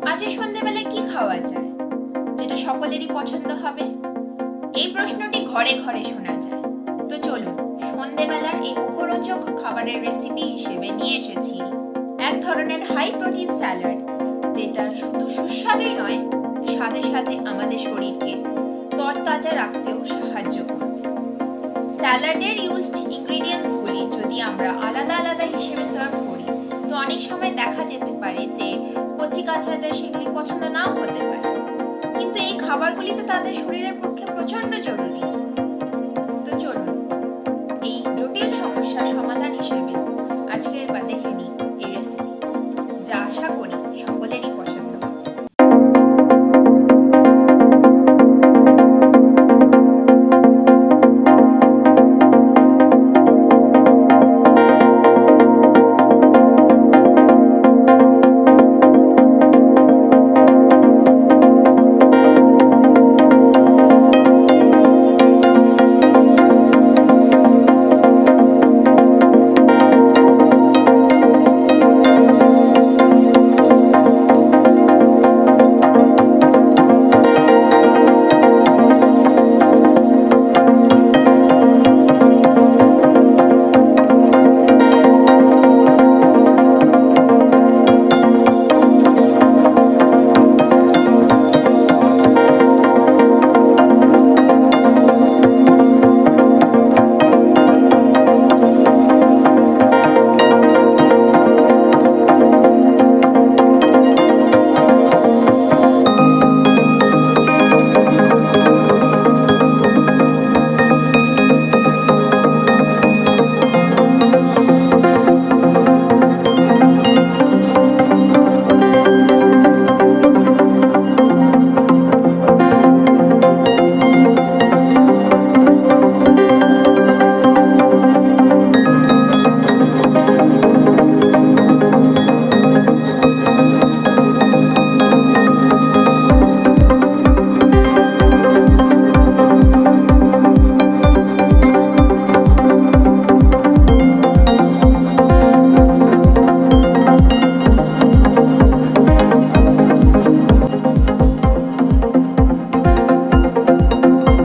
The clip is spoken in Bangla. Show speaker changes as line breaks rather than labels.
আজকে সন্ধ্যেবেলায় কি খাওয়া যায় যেটা সকলেরই পছন্দ হবে? এই প্রশ্নটি ঘরে ঘরে শোনা যায়। তো চলুন, সন্ধ্যেবেলার এই মুখরোচক খাবারের রেসিপি হিসেবে নিয়ে এসেছি এক ধরনের হাই প্রোটিন স্যালাড, যেটা শুধু সুস্বাদুই নয়, সাথে সাথে আমাদের শরীরকে তরতাজা রাখতেও সাহায্য করবে। স্যালাডের ইউজড ইনগ্রিডিয়েন্টসগুলি যদি আমরা আলাদা আলাদা হিসেবে সার্ভ করি, তো অনেক সময় দেখা যেতে পারে যে কচি কাঁচাদের সেগুলি পছন্দ নাও হতে পারে, কিন্তু এই খাবারগুলি তো তাদের শরীরের পক্ষে প্রচন্ড জরুরি।